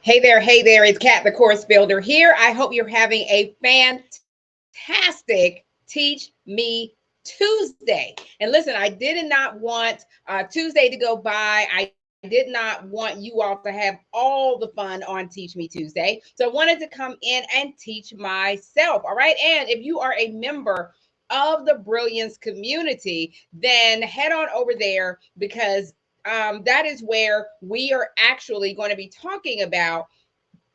Hey there, it's Kat the Course Builder here. I hope you're having a fantastic Teach Me Tuesday. And listen, I did not want Tuesday to go by. I did not want you all to have all the fun on Teach Me Tuesday. So I wanted to come in and teach myself. All right. And if you are a member of the Brilliance community, then head on over there because that is where we are actually going to be talking about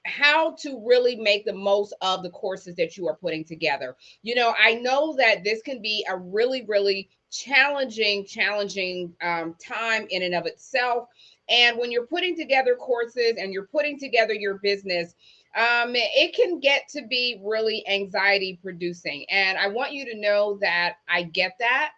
how to really make the most of the courses that you are putting together. I know that this can be a really challenging time in and of itself. And when you're putting together courses and you're putting together your business, it can get to be really anxiety producing. And I want you to know that I get that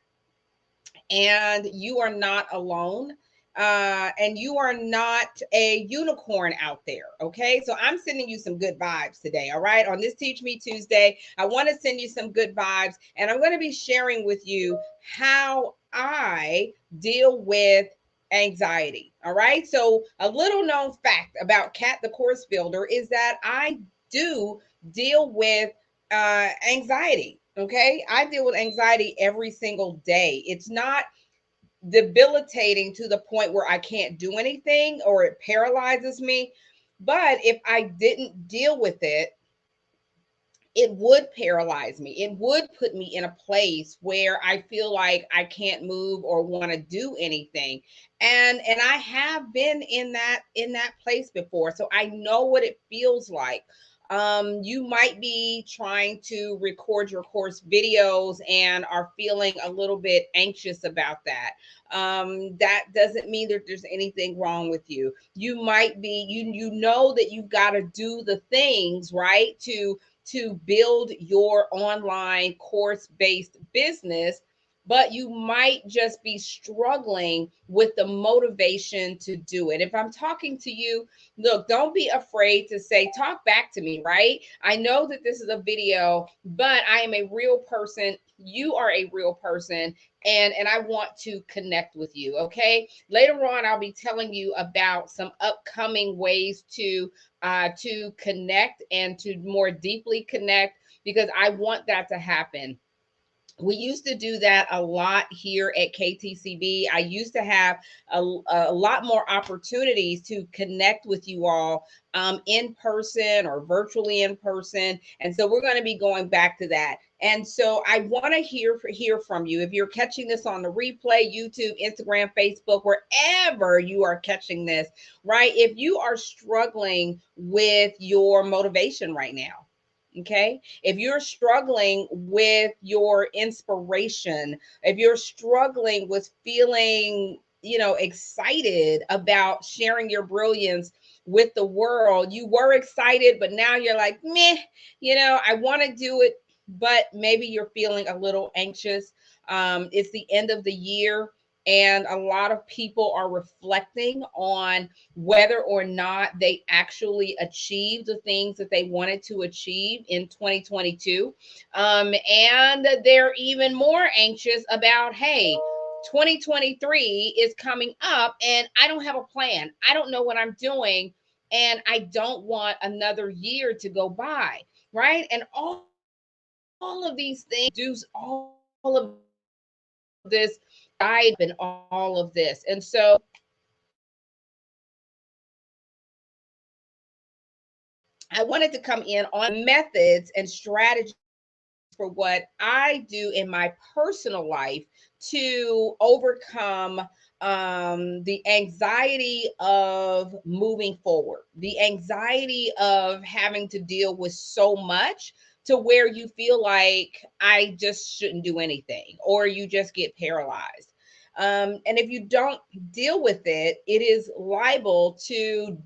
and you are not alone. And you are not a unicorn out there. Okay. So I'm sending you some good vibes today. All right. On this Teach Me Tuesday, I want to send you some good vibes. And I'm going to be sharing with you how I deal with anxiety. All right. So a little known fact about Kat the Course Builder is that I do deal with anxiety. Okay. I deal with anxiety every single day. It's not debilitating to the point where I can't do anything or it paralyzes me. But if I didn't deal with it, it would paralyze me. It would put me in a place where I feel like I can't move or want to do anything. And I have been in that place before. So I know what it feels like. You might be trying to record your course videos and are feeling a little bit anxious about that. That doesn't mean that there's anything wrong with you. You might be, you know that you've got to do the things right to build your online course based business, but you might just be struggling with the motivation to do it. If I'm talking to you, look, don't be afraid to say, talk back to me, right? I know that this is a video, but I am a real person. You are a real person, and I want to connect with you. Okay. Later on, I'll be telling you about some upcoming ways to connect and to more deeply connect because I want that to happen. We used to do that a lot here at KTCB. I used to have a lot more opportunities to connect with you all in person or virtually in person. And so we're going to be going back to that. And so I want to hear from you. If you're catching this on the replay, YouTube, Instagram, Facebook, wherever you are catching this, right? If you are struggling with your motivation right now, okay, if you're struggling with your inspiration, if you're struggling with feeling, excited about sharing your brilliance with the world, you were excited, but now you're like, meh, I want to do it, but maybe you're feeling a little anxious. It's the end of the year. And a lot of people are reflecting on whether or not they actually achieved the things that they wanted to achieve in 2022. And they're even more anxious about, hey, 2023 is coming up and I don't have a plan. I don't know what I'm doing. And I don't want another year to go by. Right. And all of these things produce all of this anxiety and all of this. And so I wanted to come in on methods and strategies for what I do in my personal life to overcome the anxiety of moving forward, the anxiety of having to deal with so much to where you feel like I just shouldn't do anything or you just get paralyzed. And if you don't deal with it, it is liable to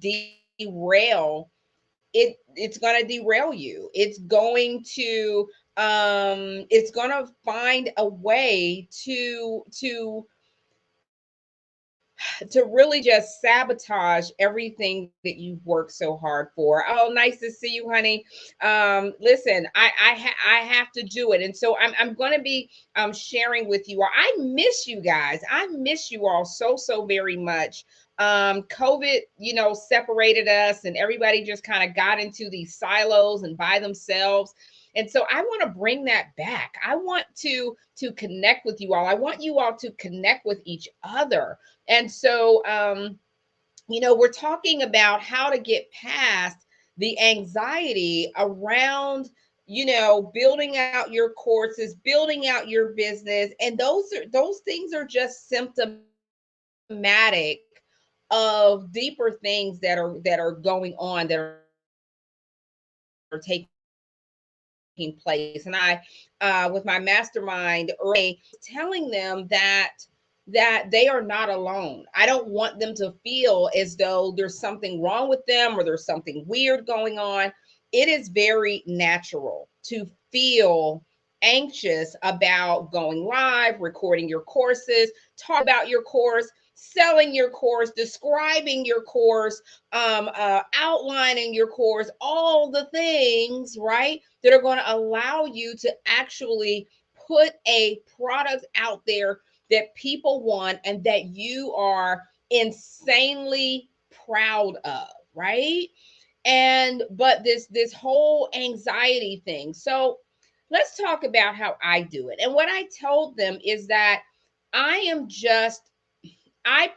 derail it's going to derail you. It's going to find a way to to really just sabotage everything that you've worked so hard for. Oh, nice to see you, honey. Listen, I have to do it, and so I'm going to be sharing with you all. I miss you guys. I miss you all so very much. COVID, separated us, and everybody just kind of got into these silos and by themselves. And so I want to bring that back. I want to connect with you all. I want you all to connect with each other. And so we're talking about how to get past the anxiety around building out your courses, building out your business, and those things are just symptomatic of deeper things that are going on, that are taking place. And I with my mastermind early, telling them that they are not alone. I don't want them to feel as though there's something wrong with them or there's something weird going on. It is very natural to feel anxious about going live, recording your courses, talk about your course, selling your course, describing your course, outlining your course, all the things, right, that are going to allow you to actually put a product out there that people want and that you are insanely proud of, right? And but this whole anxiety thing. So let's talk about how I do it. And what I told them is that I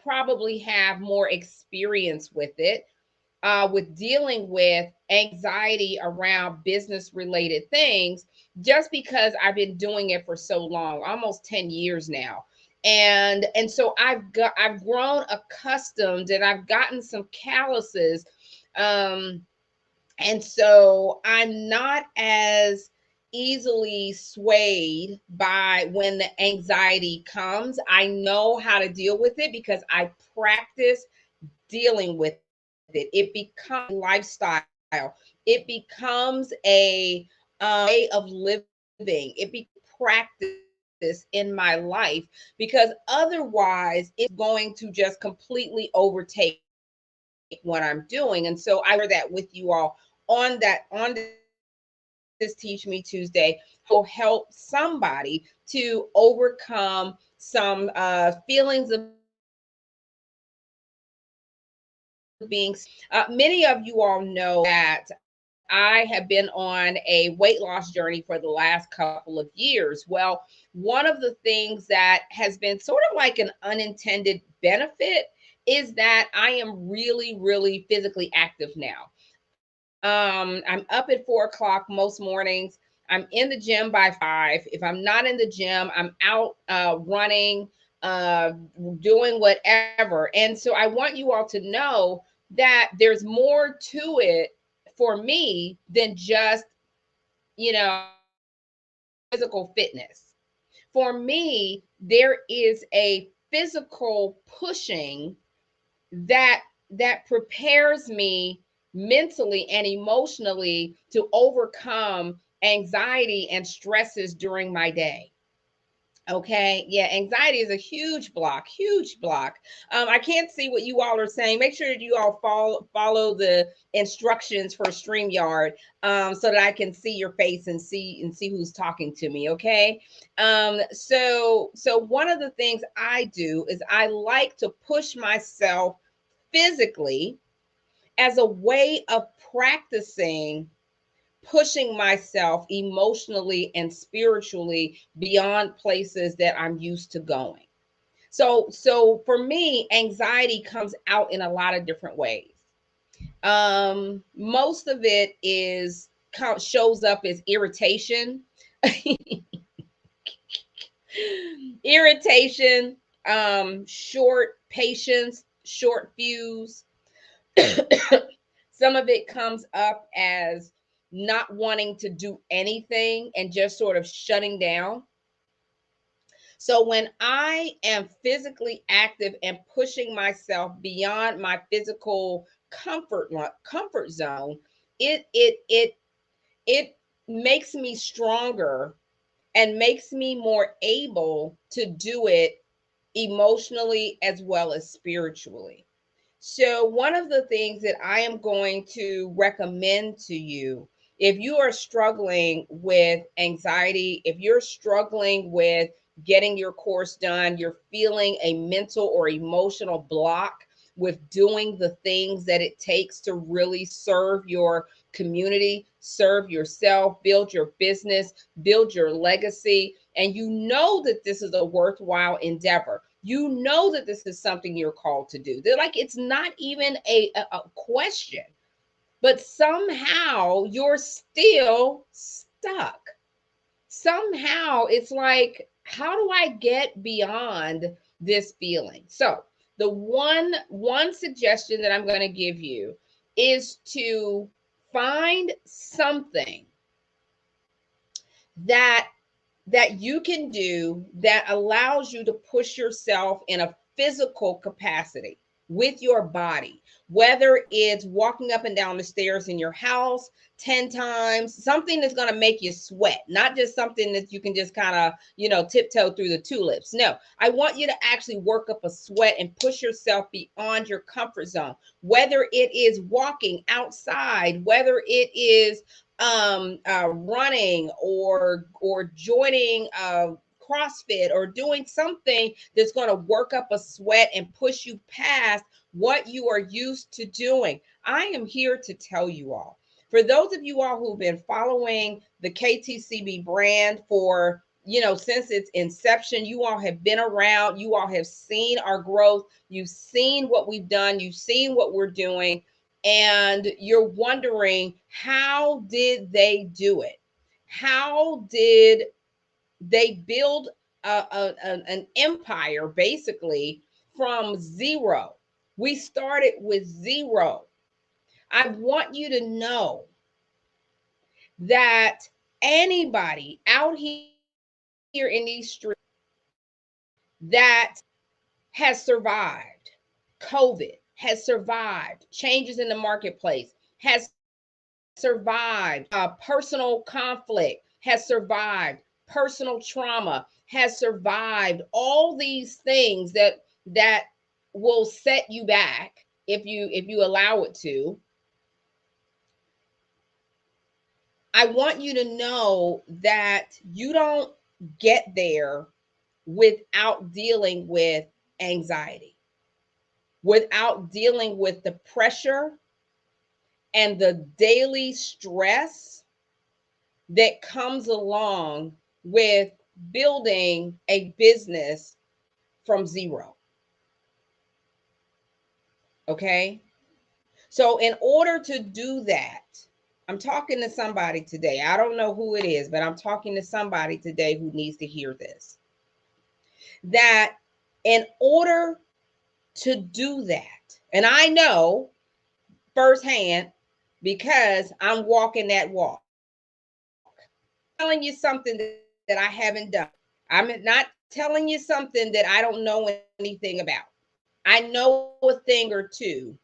probably have more experience with it, with dealing with anxiety around business related things, just because I've been doing it for so long, almost 10 years now. And so I've grown accustomed, and I've gotten some calluses. Um, and so I'm not as easily swayed by when the anxiety comes. I know how to deal with it because I practice dealing with it. It becomes a lifestyle. It becomes a way of living. It becomes practice in my life, because otherwise it's going to just completely overtake what I'm doing. And so I share that with you all on this Teach Me Tuesday, will help somebody to overcome some feelings of being. Many of you all know that I have been on a weight loss journey for the last couple of years. Well, one of the things that has been sort of like an unintended benefit is that I am really physically active now. I'm up at 4 o'clock most mornings. I'm in the gym by 5. If I'm not in the gym, I'm out running, uh, doing whatever. And so I want you all to know that there's more to it for me than just, you know, physical fitness. For me, there is a physical pushing that prepares me mentally and emotionally to overcome anxiety and stresses during my day. Okay. Yeah. Anxiety is a huge block, huge block. I can't see what you all are saying. Make sure that you all follow the instructions for StreamYard, so that I can see your face and see who's talking to me. Okay. So one of the things I do is I like to push myself physically as a way of practicing pushing myself emotionally and spiritually beyond places that I'm used to going. So for me, anxiety comes out in a lot of different ways. Most of it shows up as irritation. Irritation, short patience, short fuse. Some of it comes up as not wanting to do anything and just sort of shutting down. So when I am physically active and pushing myself beyond my physical comfort zone, it makes me stronger and makes me more able to do it emotionally as well as spiritually. So, one of the things that I am going to recommend to you, if you are struggling with anxiety, if you're struggling with getting your course done, you're feeling a mental or emotional block with doing the things that it takes to really serve your community, serve yourself, build your business, build your legacy, and you know that this is a worthwhile endeavor. You know that this is something you're called to do. They're like, it's not even a question, but somehow you're still stuck. Somehow it's like, how do I get beyond this feeling? So the one suggestion that I'm going to give you is to find something that you can do that allows you to push yourself in a physical capacity with your body, whether it's walking up and down the stairs in your house 10 times, something that's going to make you sweat, not just something that you can just kind of, tiptoe through the tulips. No, I want you to actually work up a sweat and push yourself beyond your comfort zone, whether it is walking outside, whether it is running or joining CrossFit or doing something that's going to work up a sweat and push you past what you are used to doing. I am here to tell you all, for those of you all who've been following the KTCB brand for since its inception, you all have been around, you all have seen our growth, you've seen what we've done, you've seen what we're doing, and you're wondering, how did they do it? How did they build an empire basically from zero? We started with zero. I want you to know that anybody out here in these streets that has survived COVID, has survived changes in the marketplace, has survived personal conflict, has survived personal trauma, has survived all these things that will set you back if you allow it to. I want you to know that you don't get there without dealing with anxiety, without dealing with the pressure and the daily stress that comes along with building a business from zero. Okay. So, in order to do that, I'm talking to somebody today. I don't know who it is, but I'm talking to somebody today who needs to hear this. That in order to do that, and I know firsthand because I'm walking that walk, telling you something that I haven't done. I'm not telling you something that I don't know anything about. I know a thing or two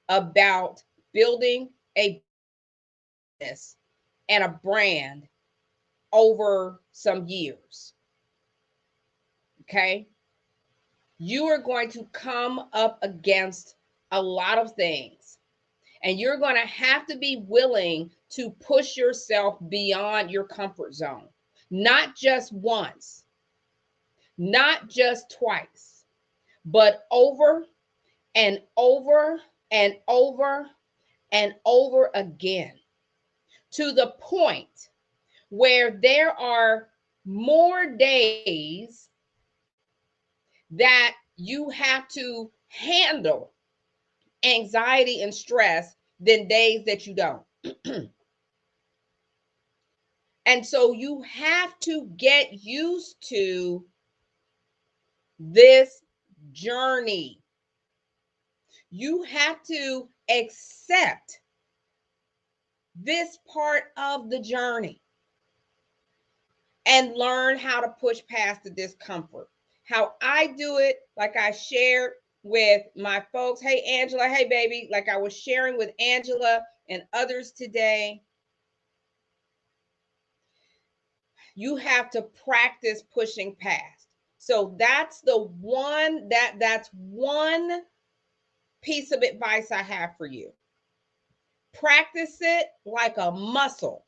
about building a business and a brand over some years. Okay. You are going to come up against a lot of things, and you're going to have to be willing to push yourself beyond your comfort zone, not just once, not just twice, but over and over and over and over again, to the point where there are more days that you have to handle anxiety and stress than days that you don't. And so you have to get used to this journey. You have to accept this part of the journey and learn how to push past the discomfort. How I do it, like I shared with my folks. Hey, Angela. Hey, baby. Like I was sharing with Angela and others today. You have to practice pushing past. So that's that's one piece of advice I have for you. Practice it like a muscle.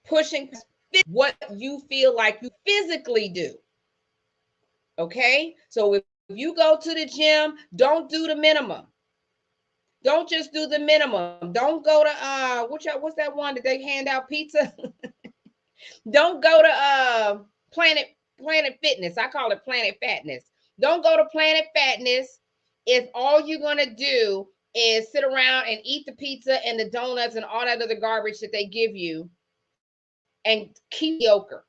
Pushing what you feel like you physically do. Okay? So if you go to the gym, don't do the minimum. Don't just do the minimum. Don't go to what's that one that they hand out pizza? Don't go to Planet Fitness. I call it Planet Fatness. Don't go to Planet Fatness if all you're gonna do is sit around and eat the pizza and the donuts and all that other garbage that they give you and keep mediocre.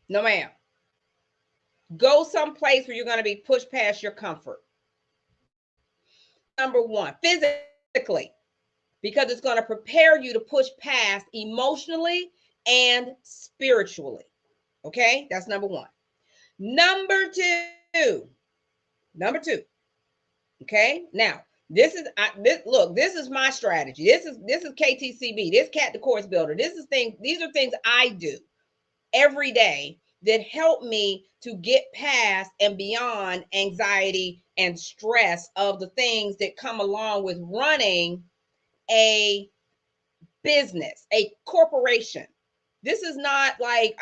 No, ma'am. Go someplace where you're going to be pushed past your comfort. Number one, physically, because it's going to prepare you to push past emotionally and spiritually. Okay, that's number one. Number two, number two. Okay, now this is my strategy. This is KTCB. This Cat the Course Builder. These are things I do every day that help me to get past and beyond anxiety and stress of the things that come along with running a business, a corporation. This is not like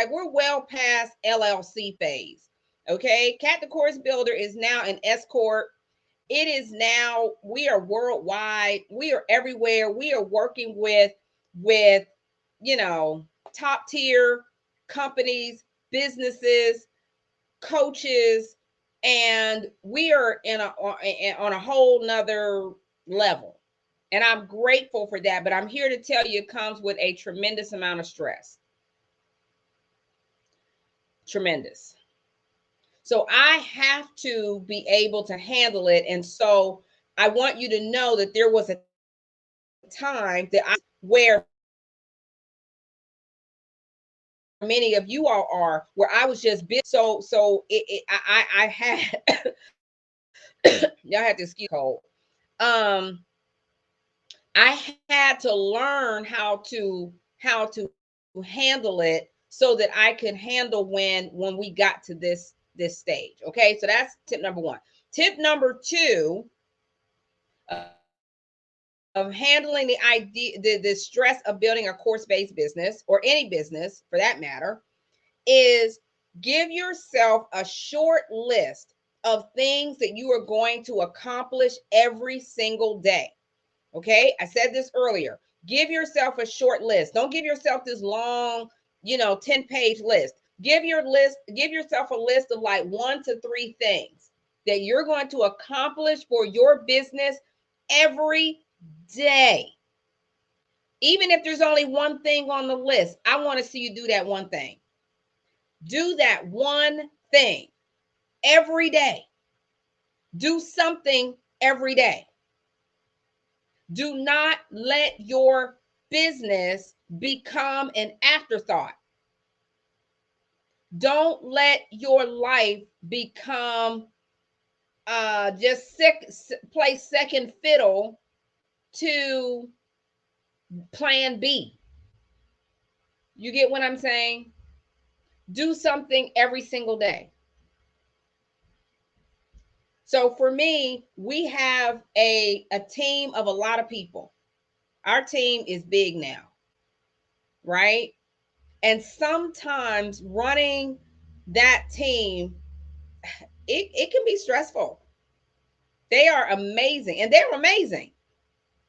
we're well past LLC phase. Okay, Cat the Course Builder is now an S corp. It is now, we are worldwide, we are everywhere. We are working with top tier companies, businesses, coaches, and we are on a whole nother level. And I'm grateful for that, but I'm here to tell you it comes with a tremendous amount of stress. Tremendous. So I have to be able to handle it. And so I want you to know that there was a time where many of you all are, where I was just busy. I had y'all had to excuse cold. I had to learn how to handle it so that I could handle when we got to this stage. Okay, so that's tip number one. Tip number two of handling the stress of building a course-based business, or any business for that matter, is give yourself a short list of things that you are going to accomplish every single day. Okay, I said this earlier. Give yourself a short list. Don't give yourself this long, 10-page list. Give yourself a list of like 1 to 3 things that you're going to accomplish for your business every day. Even if there's only one thing on the list, I want to see you do that one thing. Do that one thing every day. Do something every day. Do not let your business become an afterthought. Don't let your life become play second fiddle to plan B. You get what I'm saying? Do something every single day. So for me, we have a team of a lot of people. Our team is big now, right? And sometimes running that team, it can be stressful. They are amazing, and they're amazing.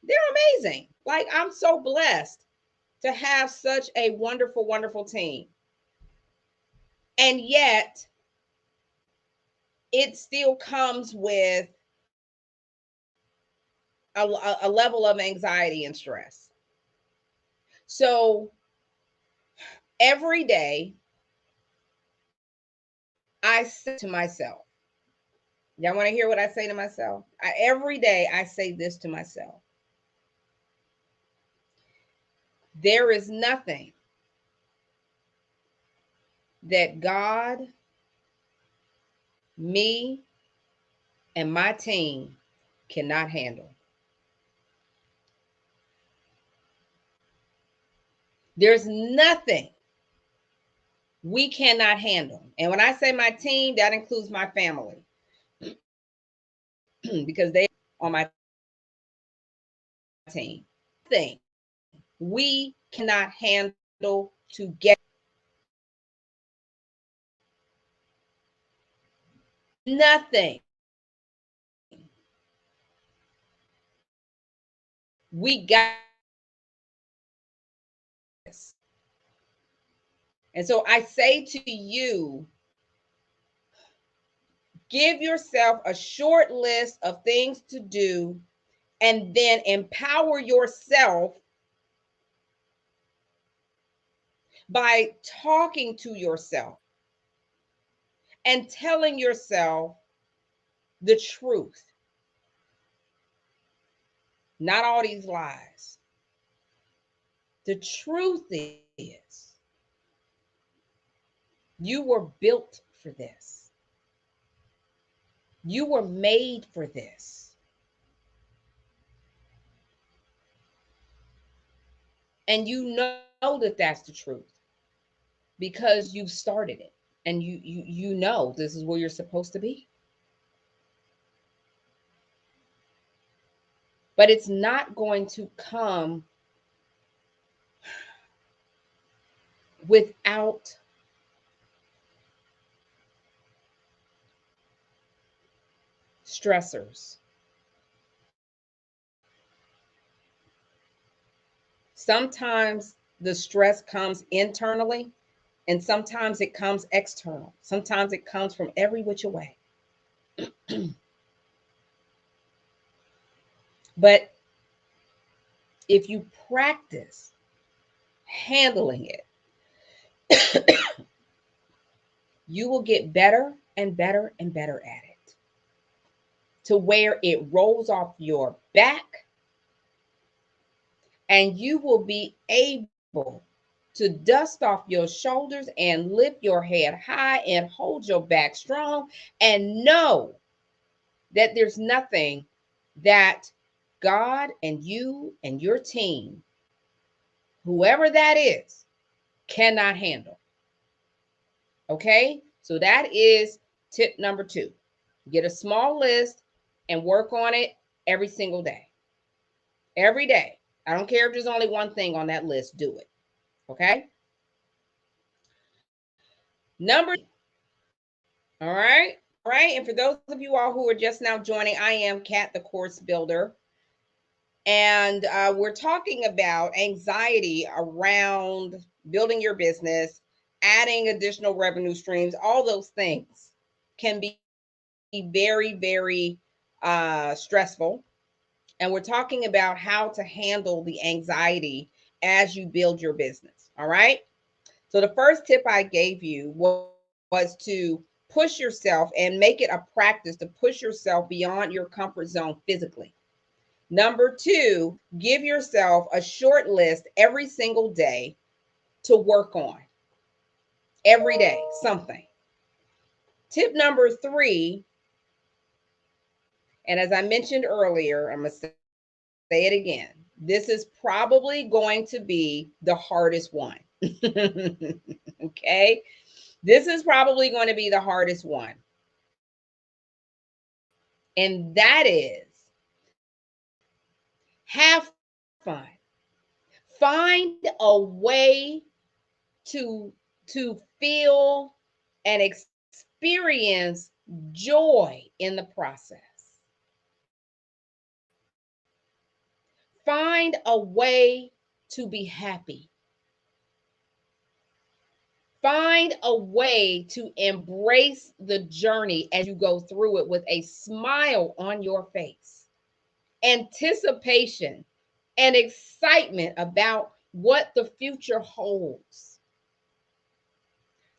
They're amazing. Like, I'm so blessed to have such a wonderful, wonderful team. And yet, it still comes with a level of anxiety and stress. So every day, I say to myself, y'all want to hear what I say to myself? Every day, I say this to myself: there is nothing that God, me, and my team cannot handle. There's nothing we cannot handle. And when I say my team, that includes my family because they are on my team. Thing we cannot handle together. Nothing we got this. And so I say to you, give yourself a short list of things to do and then empower yourself by talking to yourself and telling yourself the truth, not all these lies. The truth is, you were built for this. You were made for this. And you know that that's the truth because you've started it and you know this is where you're supposed to be. But it's not going to come without stressors. Sometimes the stress comes internally and sometimes it comes external. Sometimes it comes from every which way. But if you practice handling it, you will get better and better and better at it to where it rolls off your back and you will be able to dust off your shoulders and lift your head high and hold your back strong and know that there's nothing that God and you and your team, whoever that is, cannot handle. Okay? So that is tip number 2. Get a small list and work on it every single day. Every day. I don't care if there's only one thing on that list, do it. Okay? Number, all right. All right. And for those of you all who are just now joining, I am Kat, the course builder. And we're talking about anxiety around building your business, adding additional revenue streams, all those things can be very, very stressful. And we're talking about how to handle the anxiety as you build your business. All right. So the first tip I gave you was to push yourself and make it a practice to push yourself beyond your comfort zone physically. Number 2, give yourself a short list every single day to work on. Every day, something. Tip number 3, and as I mentioned earlier, I'm going to say it again. This is probably going to be the hardest one. Okay? This is probably going to be the hardest one. And that is have fun. Find a way to feel and experience joy in the process. Find a way to be happy. Find a way to embrace the journey as you go through it with a smile on your face, anticipation, and excitement about what the future holds.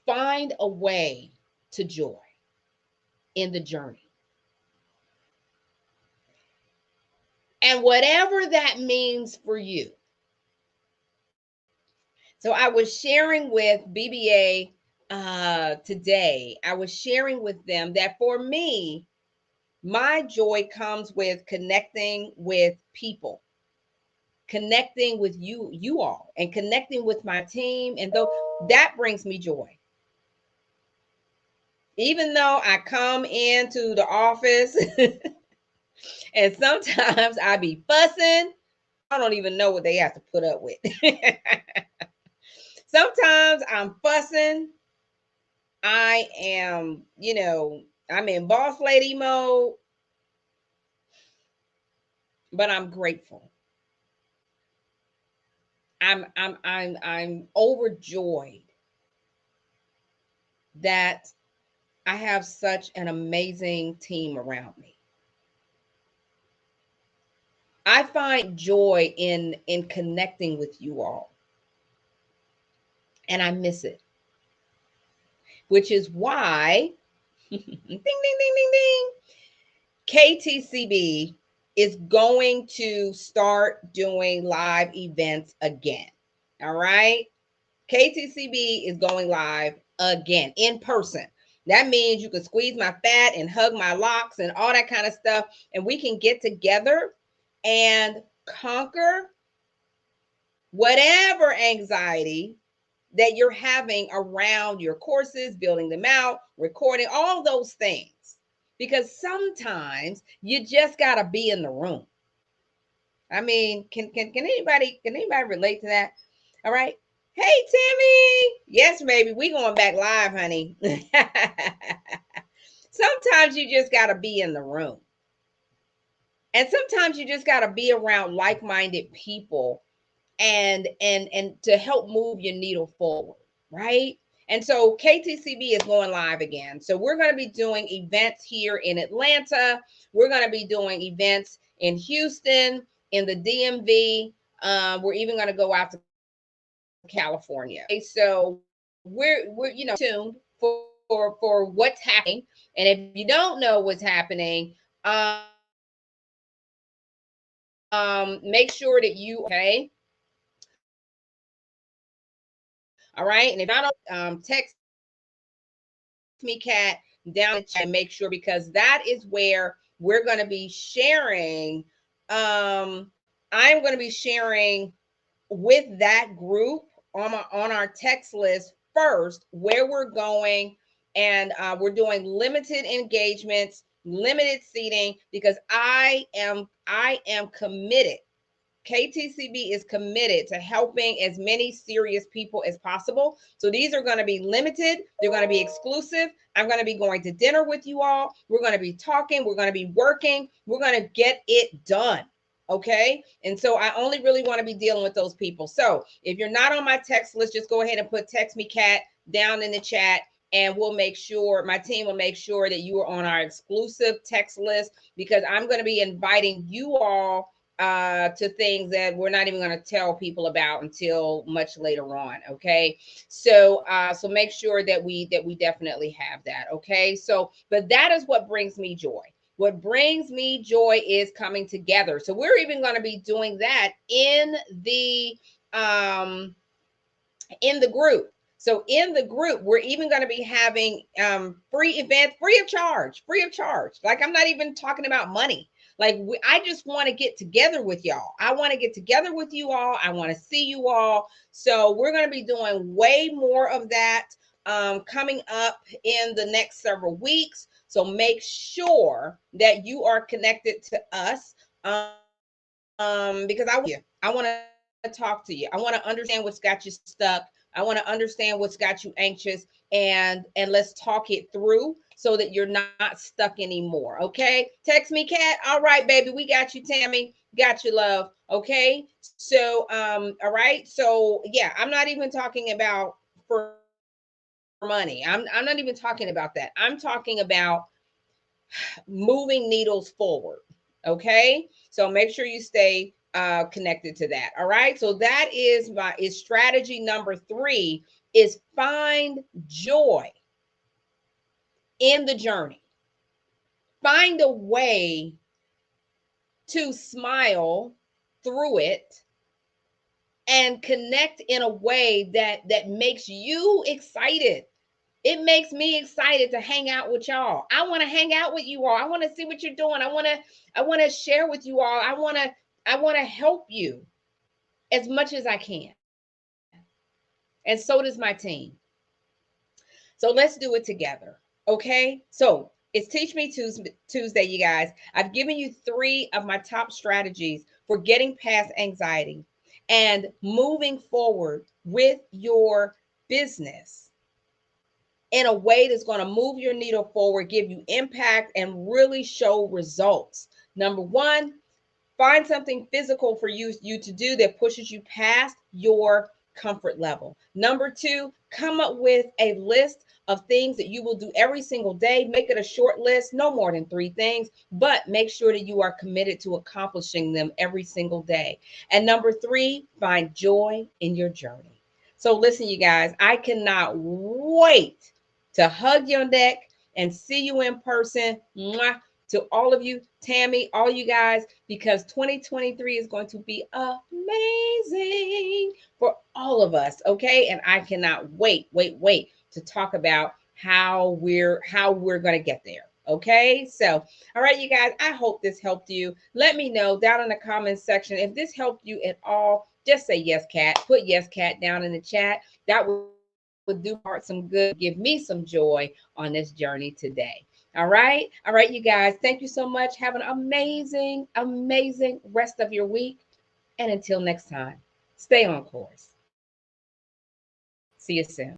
Find a way to joy in the journey. And whatever that means for you. So I was sharing with BBA today, I was sharing with them that for me, my joy comes with connecting with people. connecting with you all, and connecting with my team. And though that brings me joy. Even though I come into the office and sometimes I be fussing, I don't even know what they have to put up with. Sometimes I'm fussing. I am, I'm in boss lady mode, but I'm grateful. I'm overjoyed that I have such an amazing team around me. I find joy in connecting with you all, and I miss it, which is why ding ding ding ding ding, KTCB is going to start doing live events again. All right. KTCB is going live again in person. That means you can squeeze my fat and hug my locks and all that kind of stuff. And we can get together and conquer whatever anxiety that you're having around your courses, building them out, recording, all those things. Because sometimes you just got to be in the room. I mean, can anybody relate to that? All right. Hey, Timmy. Yes, baby. We going back live, honey. Sometimes you just got to be in the room. And sometimes you just got to be around like-minded people and to help move your needle forward, right? And so KTCB is going live again. So we're going to be doing events here in Atlanta. We're going to be doing events in Houston, in the DMV. We're even going to go out to California. Okay, so we're tuned for what's happening. And if you don't know what's happening, make sure that you okay. All right. And if I don't text me, Kat, down the chat and make sure, because that is where we're going to be sharing. I'm going to be sharing with that group on our text list first where we're going, and we're doing limited engagements, limited seating, because I am committed. KTCB is committed to helping as many serious people as possible. So these are going to be limited. They're going to be exclusive. I'm going to be going to dinner with you all. We're going to be talking. We're going to be working. We're going to get it done. Okay. And so I only really want to be dealing with those people. So if you're not on my text list, just go ahead and put text me, Kat, down in the chat. And we'll make sure, my team will make sure that you are on our exclusive text list, because I'm going to be inviting you all to things that we're not even going to tell people about until much later on. Okay. So so make sure that we definitely have that. Okay. So but that is what brings me joy. What brings me joy is coming together. So we're even going to be doing that in the group. So in the group, we're even going to be having free events, free of charge. Like, I'm not even talking about money. Like, I just want to get together with y'all. I want to get together with you all. I want to see you all. So we're going to be doing way more of that coming up in the next several weeks. So make sure that you are connected to us because I want to talk to you. I want to understand what's got you stuck. I want to understand what's got you anxious, and let's talk it through so that you're not stuck anymore. Okay. Text me, Kat. All right, baby. We got you, Tammy. Got you, love. Okay. So, all right. So yeah, I'm not even talking about for money. I'm not even talking about that. I'm talking about moving needles forward. Okay. So make sure you stay connected to that. All right. So that is strategy number 3 is find joy in the journey. Find a way to smile through it and connect in a way that makes you excited. It makes me excited to hang out with y'all. I want to hang out with you all. I want to see what you're doing. I want to share with you all. I want to help you. as much as I can. And so does my team. So let's do it together. Okay. So it's Teach Me Tuesday, you guys. I've given you 3 of my top strategies for getting past anxiety and moving forward with your business in a way that's going to move your needle forward, give you impact, and really show results. Number 1, find something physical for you to do that pushes you past your comfort level. Number 2, come up with a list of things that you will do every single day. Make it a short list, no more than 3 things, but make sure that you are committed to accomplishing them every single day. And number 3, find joy in your journey. So listen, you guys, I cannot wait to hug your neck and see you in person. Mwah. To all of you, Tammy, all you guys, because 2023 is going to be amazing for all of us. Okay. And I cannot wait to talk about how we're going to get there. Okay. So, all right, you guys, I hope this helped you. Let me know down in the comments section if this helped you at all. Just say yes, Cat. Put yes, Cat down in the chat. That would do my heart some good, give me some joy on this journey today. All right. All right, you guys. Thank you so much. Have an amazing, amazing rest of your week. And until next time, stay on course. See you soon.